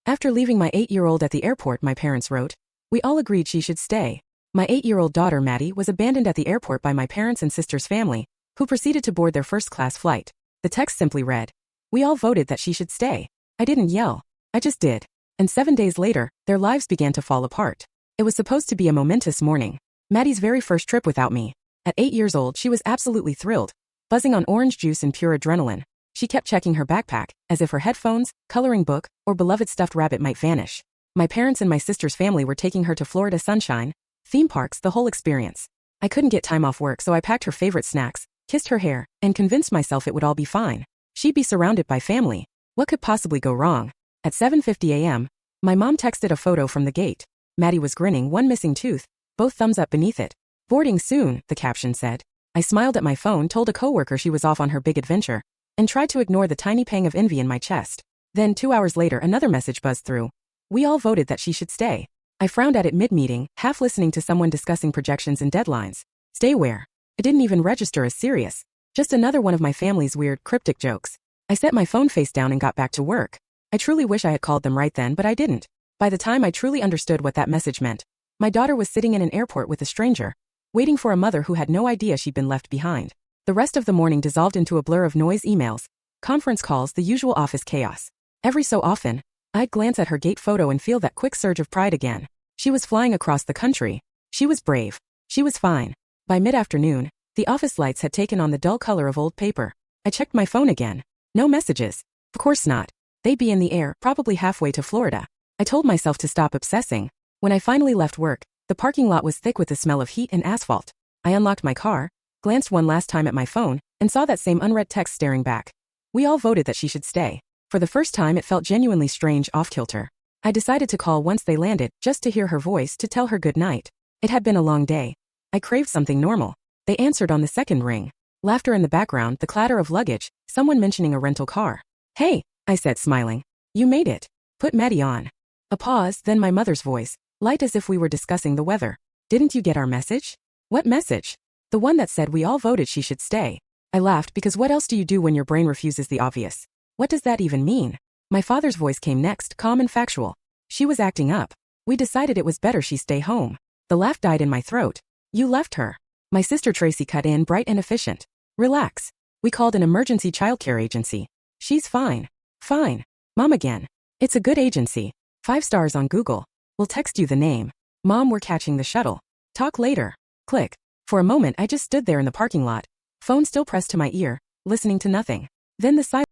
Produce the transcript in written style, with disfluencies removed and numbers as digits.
After leaving my 8-year-old at the airport, my parents wrote, we all agreed she should stay. My 8-year-old daughter Maddie was abandoned at the airport by my parents and sister's family, who proceeded to board their first-class flight. The text simply read, we all voted that she should stay. I didn't yell. I just did. And 7 days later, their lives began to fall apart. It was supposed to be a momentous morning. Maddie's very first trip without me. At 8 years old, she was absolutely thrilled, buzzing on orange juice and pure adrenaline. She kept checking her backpack, as if her headphones, coloring book, or beloved stuffed rabbit might vanish. My parents and my sister's family were taking her to Florida Sunshine, theme parks, the whole experience. I couldn't get time off work, so I packed her favorite snacks, kissed her hair, and convinced myself it would all be fine. She'd be surrounded by family. What could possibly go wrong? At 7:50 a.m., my mom texted a photo from the gate. Maddie was grinning, one missing tooth, both thumbs up beneath it. Boarding soon, the caption said. I smiled at my phone, told a coworker she was off on her big adventure, and tried to ignore the tiny pang of envy in my chest. Then 2 hours later, another message buzzed through. We all voted that she should stay. I frowned at it mid-meeting, half listening to someone discussing projections and deadlines. Stay where? It didn't even register as serious. Just another one of my family's weird, cryptic jokes. I set my phone face down and got back to work. I truly wish I had called them right then, but I didn't. By the time I truly understood what that message meant, my daughter was sitting in an airport with a stranger, waiting for a mother who had no idea she'd been left behind. The rest of the morning dissolved into a blur of noise, emails, conference calls, the usual office chaos. Every so often, I'd glance at her gate photo and feel that quick surge of pride again. She was flying across the country. She was brave. She was fine. By mid-afternoon, the office lights had taken on the dull color of old paper. I checked my phone again. No messages. Of course not. They'd be in the air, probably halfway to Florida. I told myself to stop obsessing. When I finally left work, the parking lot was thick with the smell of heat and asphalt. I unlocked my car, glanced one last time at my phone, and saw that same unread text staring back. We all voted that she should stay. For the first time, it felt genuinely strange, off-kilter. I decided to call once they landed, just to hear her voice, to tell her good night. It had been a long day. I craved something normal. They answered on the second ring. Laughter in the background, the clatter of luggage, someone mentioning a rental car. Hey, I said, smiling. You made it. Put Maddie on. A pause, then my mother's voice, light as if we were discussing the weather. Didn't you get our message? What message? The one that said we all voted she should stay. I laughed because what else do you do when your brain refuses the obvious? What does that even mean? My father's voice came next, calm and factual. She was acting up. We decided it was better she stay home. The laugh died in my throat. You left her. My sister Tracy cut in, bright and efficient. Relax. We called an emergency childcare agency. She's fine. Fine. Mom again. It's a good agency. 5 stars on Google. We'll text you the name. Mom, we're catching the shuttle. Talk later. Click. For a moment, I just stood there in the parking lot, phone still pressed to my ear, listening to nothing. Then the silence.